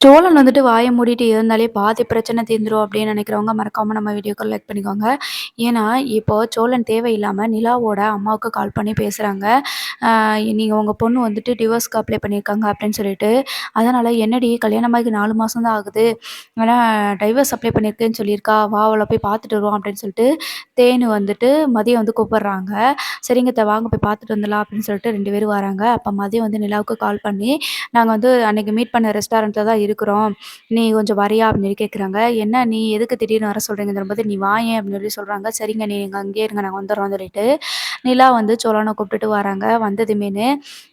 சோழன் வந்துட்டு வாய மூடிட்டு இருந்தாலே பாதி பிரச்சனை தீர்ந்துரும் அப்படின்னு நினைக்கிறவங்க மறக்காம நம்ம வீடியோக்கு லைக் பண்ணிக்கோங்க. ஏன்னா, இப்போ சோழன் தேவையில்லாம நிலாவோட அம்மாவுக்கு கால் பண்ணி பேசுறாங்க. நீங்க உங்க பொண்ணு வந்துட்டு டிவோர்ஸ்க்கு அப்ளை பண்ணியிருக்காங்க அப்படின்னு சொல்லிட்டு. அதனால என்னடி கல்யாணமாகி 4 மாசம் தான் ஆகுது. ஆனா டைவர்ஸ் அப்ளை பண்ணியிருக்கேன்னு சொல்லியிருக்கா. வா அவள போய் பார்த்துட்டு வருவோம் அப்படின்னு சொல்லிட்டு தேனு வந்துட்டு மதியம் வந்து கூப்பிடுறாங்க. சரிங்க அத்த வாங்க போய் பார்த்துட்டு வந்துடலாம் அப்படின்னு சொல்லிட்டு 2 பேரும் வராங்க. அப்ப மதியம் வந்து நிலாவுக்கு கால் பண்ணி, நாங்க வந்து அன்னைக்கு மீட் பண்ண ரெஸ்டாரண்ட்ல தான் இருக்கிறோம். நீ கொஞ்சம் வரியா? அப்படின்னு சொல்லி கேட்குறாங்க. என்ன நீ எதுக்கு திடீர்னு வர சொல்றீங்கன்னு சொல்லும்போது, நீ வாயேன் அப்படின்னு சொல்லி சொல்றாங்க. சரிங்க நீங்க அங்கேயே இருங்க நாங்க வந்துர்றோம்னு சொல்லிட்டு, நிலா வந்து சோழன கூப்பிட்டுட்டு வராங்க. வந்ததுமேனு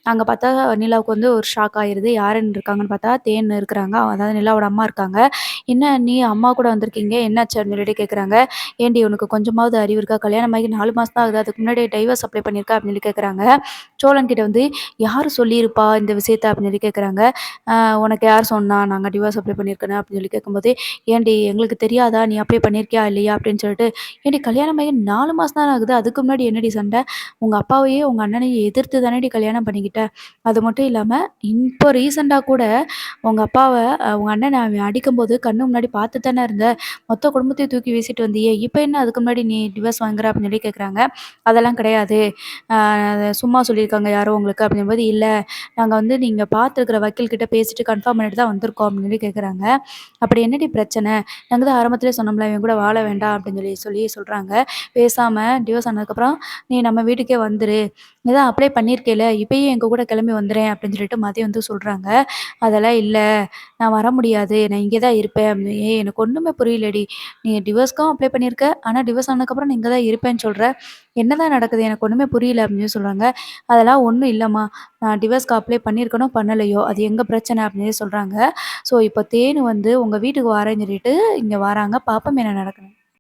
அங்க பார்த்தா நிலாவுக்கு வந்து ஒரு ஷாக் ஆயிருது. யாருன்னு இருக்காங்கன்னு பார்த்தா தேன் இருக்கிறாங்க. அதாவது நிலாவோட அம்மா இருக்காங்க. "என்ன நீ அம்மா கூட வந்திருக்கீங்க, என்னாச்சு?" அப்படின்னு சொல்லிட்டு கேட்குறாங்க. "ஏன்டி உனக்கு கொஞ்சமாவது அறிவு இருக்கா? கல்யாணமாகி 4 மாசம் தான் ஆகுது. அதுக்கு முன்னாடி டைவர்ஸ் அப்ளை பண்ணியிருக்கா?" அப்படின்னு சொல்லி கேட்குறாங்க. சோழன் கிட்ட வந்து, "யாரு சொல்லியிருப்பா இந்த விஷயத்த?" அப்படின்னு சொல்லி கேட்குறாங்க. "அ உனக்கு யார் சொன்னா? நாங்க டிவோர்ஸ் அப்ளை பண்ணியிருக்கேன்னு" அப்படின்னு சொல்லி கேட்கும்போது, "ஏன்டி எங்களுக்கு தெரியாதா? நீ அப்ளை பண்ணியிருக்கியா இல்லையா?" அப்படின்னு சொல்லிட்டு, "ஏன்டி கல்யாணமாகி 4 மாசம் தானே ஆகுது. அதுக்கு முன்னாடி என்னடி சண்டை? உங்க அப்பாவையும், உங்க அண்ணனையும் எதிர்த்து தானடி கல்யாணம் பண்ணிக்கிட்ட. அது மட்டும் இல்லாம, இப்போ ரீசென்ட்டா கூட உங்க அப்பாவ உங்க அண்ணன அவன் அடிக்கும்போது கண்ணு முன்னாடி பார்த்து தானே இருந்த. மொத்த குடும்பத்தையும் தூக்கி வீசிட்டு வந்தியே. இப்ப என்ன அதுக்கு முன்னாடி நீ டிவோர்ஸ் வாங்குற?" அப்படின்னு சொல்லி கேட்குறாங்க. "அதெல்லாம் கிடையாது. சும்மா சொல்லியிருக்காங்க யாரோ உங்களுக்கு" அப்படிங்கும்போது, "இல்ல நாங்க வந்து நீங்க பார்த்துருக்கிற வக்கீல் கிட்ட பேசிட்டு கன்ஃபார்ம் பண்ணிட்டு தான் வந்திருக்கோம்" அப்படின்னு சொல்லி கேட்குறாங்க. "அப்படி என்னடி பிரச்சனை? நாங்க தான் ஆரம்பத்திலே சொன்னோம்ல இவன் கூட வாழ வேண்டாம்" அப்படின்னு சொல்லி சொல்றாங்க. "பேசாம டிவோர்ஸ் ஆனதுக்கப்புறம் நீ நம்ம வீட்டுக்கே வந்துரு. நீ தான் அப்ளை பண்ணியிருக்கேல்ல, இப்பயே எங்க கூட கிளம்பி வந்துறேன்" அப்படின்னு சொல்லிட்டு மதி வந்து சொல்றாங்க. "அதெல்லாம் இல்ல. நான் வர முடியாது. நான் இங்கே தான் இருப்பேன்" அப்படின்னு. "ஏய் எனக்கு ஒண்ணுமே புரியலடி. நீ டிவோர்ஸ்க்கும் அப்ளை பண்ணியிருக்க. ஆனா டிவோர்ஸ் ஆனதுக்கப்புறம் நீ இங்க தான் இருப்பேன்னு சொல்ற. என்னதான் நடக்குது? எனக்கு ஒண்ணுமே புரியல" அப்படின்னு சொல்றாங்க. "அதெல்லாம் ஒண்ணும் இல்லம்மா. நான் டிவோர்ஸ்க்கு அப்ளை பண்ணியிருக்கனோ, பண்ணலையோ அது எங்க பிரச்சனை" அப்படின்னு சொல்றாங்க. ஸோ இப்போ தேனு வந்து உங்க வீட்டுக்கு வரேன்னு சொல்லிட்டு இங்க வராங்க. பாப்போம் என்ன நடக்குதுன்னு.